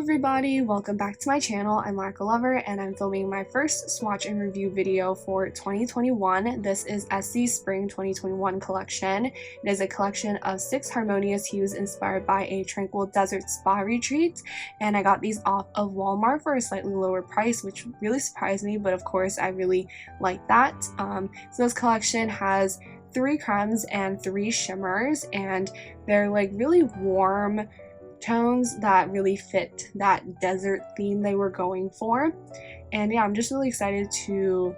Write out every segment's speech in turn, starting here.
everybody, welcome back to my channel. I'm Lacquer Lover and I'm filming my first swatch and review video for 2021. This is Essie's Spring 2021 collection. It is a collection of 6 harmonious hues inspired by a tranquil desert spa retreat, and I got these off of Walmart for a slightly lower price, which really surprised me, but of course I really like that. So this collection has 3 cremes and 3 shimmers, and they're like really warm tones that really fit that desert theme they were going for. And yeah, I'm just really excited to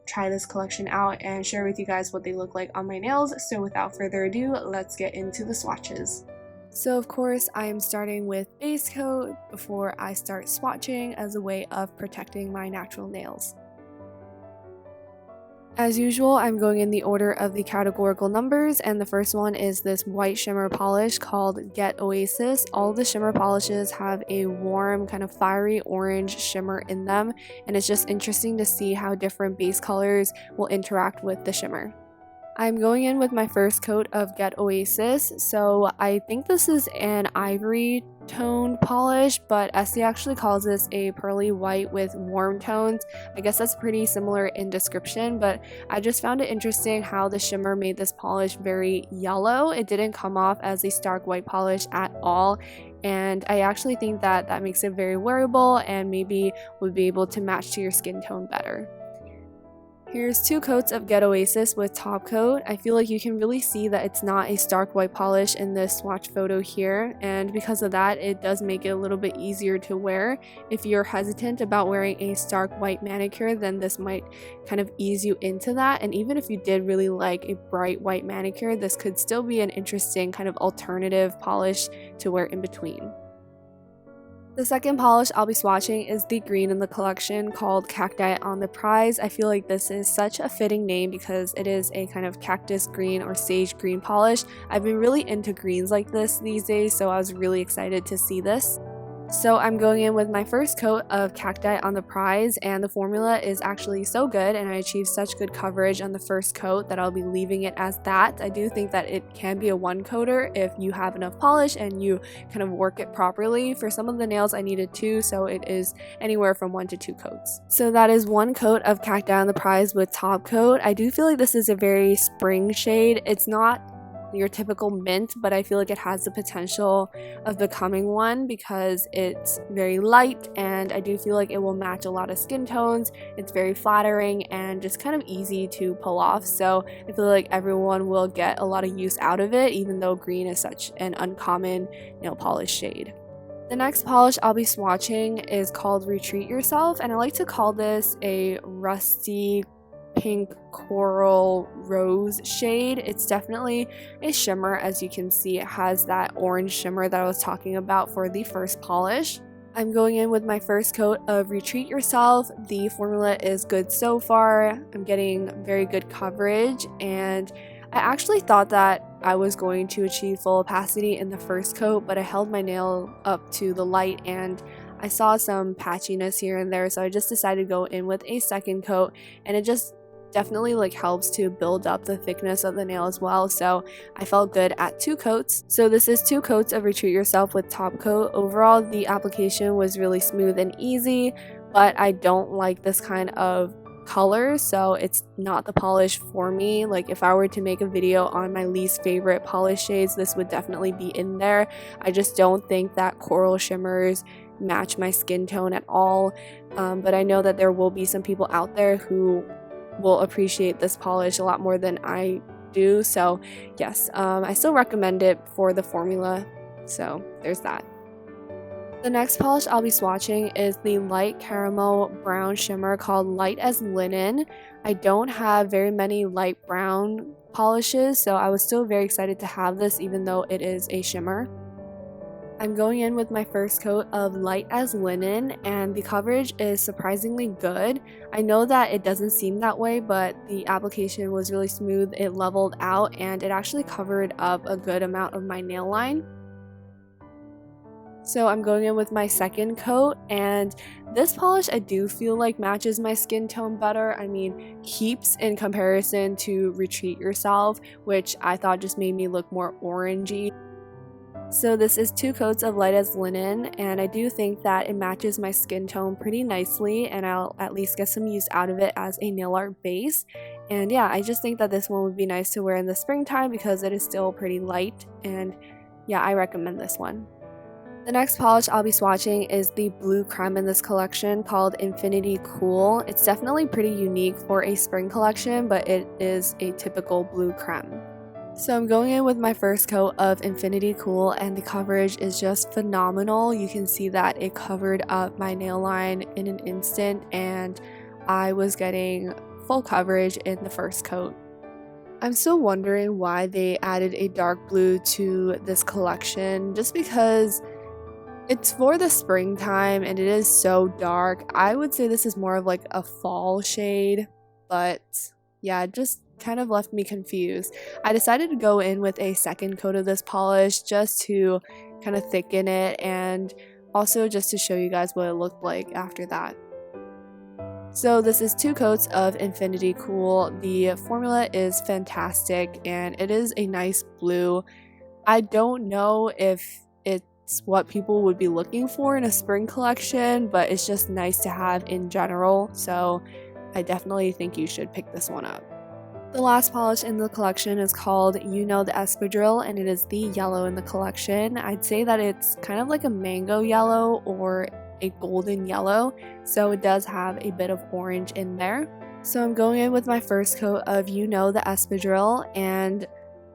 try this collection out and share with you guys what they look like on my nails. So without further ado, let's get into the swatches. So of course I am starting with base coat before I start swatching as a way of protecting my natural nails. As usual, I'm going in the order of the categorical numbers, and the first one is this white shimmer polish called Get OASIS. All the shimmer polishes have a warm, kind of fiery orange shimmer in them, and it's just interesting to see how different base colors will interact with the shimmer. I'm going in with my first coat of Get OASIS, so I think this is an ivory toned polish, but Essie actually calls this a pearly white with warm tones. I guess that's pretty similar in description, but I just found it interesting how the shimmer made this polish very yellow. It didn't come off as a stark white polish at all, and I actually think that that makes it very wearable and maybe would be able to match to your skin tone better. Here's 2 coats of Get OASIS with top coat. I feel like you can really see that it's not a stark white polish in this swatch photo here, and because of that it does make it a little bit easier to wear. If you're hesitant about wearing a stark white manicure, then this might kind of ease you into that, and even if you did really like a bright white manicure, this could still be an interesting kind of alternative polish to wear in between. The second polish I'll be swatching is the green in the collection called Cacti on the Prize. I feel like this is such a fitting name because it is a kind of cactus green or sage green polish. I've been really into greens like this these days, so I was really excited to see this. So I'm going in with my first coat of Cacti on the Prize, and the formula is actually so good and I achieved such good coverage on the first coat that I'll be leaving it as that. I do think that it can be a 1-coater if you have enough polish and you kind of work it properly. For some of the nails I needed 2, so it is anywhere from 1 to 2 coats. So that is 1 coat of Cacti on the Prize with top coat. I do feel like this is a very spring shade. It's not your typical mint, but I feel like it has the potential of becoming one because it's very light, and I do feel like it will match a lot of skin tones. It's very flattering and just kind of easy to pull off, so I feel like everyone will get a lot of use out of it, even though green is such an uncommon nail polish shade. The next polish I'll be swatching is called Retreat Yourself, and I like to call this a rusty pink coral rose shade. It's definitely a shimmer. As you can see, it has that orange shimmer that I was talking about for the first polish. I'm going in with my first coat of Retreat Yourself. The formula is good so far. I'm getting very good coverage, and I actually thought that I was going to achieve full opacity in the first coat, but I held my nail up to the light and I saw some patchiness here and there, so I just decided to go in with a second coat, and it just definitely like helps to build up the thickness of the nail as well, so I felt good at 2 coats. So this is 2 coats of Retreat Yourself with top coat. Overall the application was really smooth and easy, but I don't like this kind of color, so it's not the polish for me. Like if I were to make a video on my least favorite polish shades, this would definitely be in there. I just don't think that coral shimmers match my skin tone at all, but I know that there will be some people out there who will appreciate this polish a lot more than I do, so yes, I still recommend it for the formula, so there's that. The next polish I'll be swatching is the light caramel brown shimmer called Light as Linen. I don't have very many light brown polishes, so I was still very excited to have this even though it is a shimmer. I'm going in with my first coat of Light as Linen, and the coverage is surprisingly good. I know that it doesn't seem that way, but the application was really smooth. It leveled out and it actually covered up a good amount of my nail line. So I'm going in with my second coat, and this polish I do feel like matches my skin tone better. I mean, keeps in comparison to Retreat Yourself, which I thought just made me look more orangey. So this is 2 coats of light as linen, and I do think that it matches my skin tone pretty nicely, and I'll at least get some use out of it as a nail art base. And yeah, I just think that this one would be nice to wear in the springtime because it is still pretty light, and yeah, I recommend this one. The next polish I'll be swatching is the blue creme in this collection called Infinity Cool. It's definitely pretty unique for a spring collection, but it is a typical blue creme. So I'm going in with my first coat of Infinity Cool, and the coverage is just phenomenal. You can see that it covered up my nail line in an instant, and I was getting full coverage in the first coat. I'm still wondering why they added a dark blue to this collection, just because it's for the springtime and it is so dark. I would say this is more of like a fall shade, but yeah, it just kind of left me confused. I decided to go in with a second coat of this polish just to kind of thicken it, and also just to show you guys what it looked like after that. So this is 2 coats of Infinity Cool. The formula is fantastic and it is a nice blue. I don't know if it's what people would be looking for in a spring collection, but it's just nice to have in general, so I definitely think you should pick this one up. The last polish in the collection is called the ESPADRILLE, and it is the yellow in the collection. I'd say that it's kind of like a mango yellow or a golden yellow, so it does have a bit of orange in there. So I'm going in with my first coat of the ESPADRILLE, and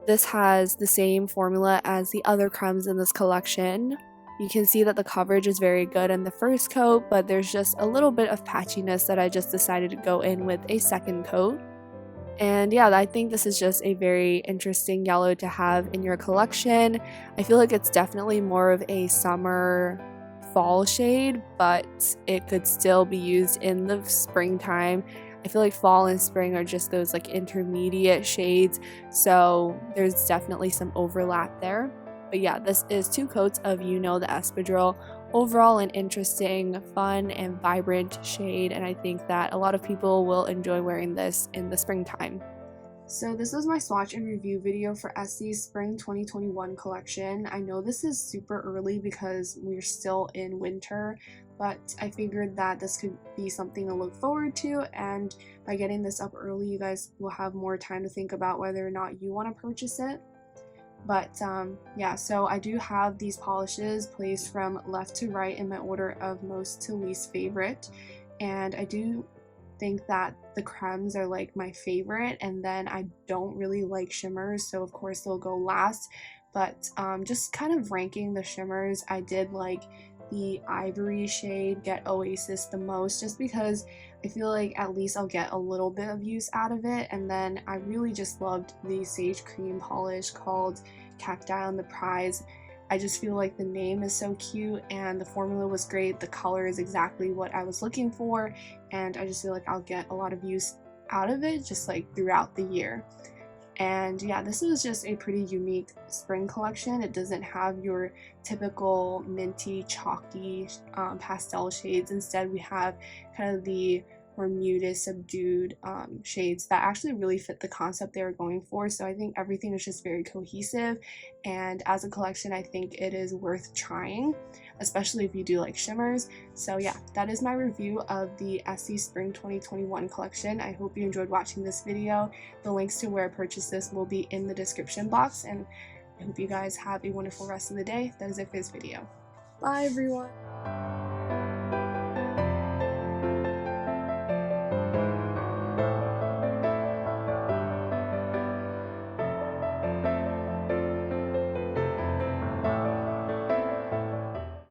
this has the same formula as the other cremes in this collection. You can see that the coverage is very good in the first coat, but there's just a little bit of patchiness that I just decided to go in with a second coat. And yeah, I think this is just a very interesting yellow to have in your collection. I feel like it's definitely more of a summer fall shade, but it could still be used in the springtime. I feel like fall and spring are just those like intermediate shades, so there's definitely some overlap there. But yeah, this is 2 coats of the ESPADRILLE. Overall an interesting, fun, and vibrant shade, and I think that a lot of people will enjoy wearing this in the springtime. So this was my swatch and review video for Essie's Spring 2021 collection. I know this is super early because we're still in winter, but I figured that this could be something to look forward to, and by getting this up early, you guys will have more time to think about whether or not you want to purchase it. But yeah, so I do have these polishes placed from left to right in my order of most to least favorite, and I do think that the cremes are like my favorite, and then I don't really like shimmers, so of course they'll go last. But just kind of ranking the shimmers, I did like the ivory shade Get OASIS the most, just because I feel like at least I'll get a little bit of use out of it. And then I really just loved the sage cream polish called CACTION the Prize. I just feel like the name is so cute and the formula was great. The color is exactly what I was looking for, and I just feel like I'll get a lot of use out of it just like throughout the year. And yeah, this is just a pretty unique spring collection. It doesn't have your typical minty, chalky pastel shades. Instead, we have kind of the more muted, subdued shades that actually really fit the concept they were going for. So I think everything is just very cohesive, and as a collection I think it is worth trying, especially if you do like shimmers. So yeah, that is my review of the Essie Spring 2021 collection. I hope you enjoyed watching this video. The links to where I purchased this will be in the description box, and I hope you guys have a wonderful rest of the day. That is it for this video. Bye everyone!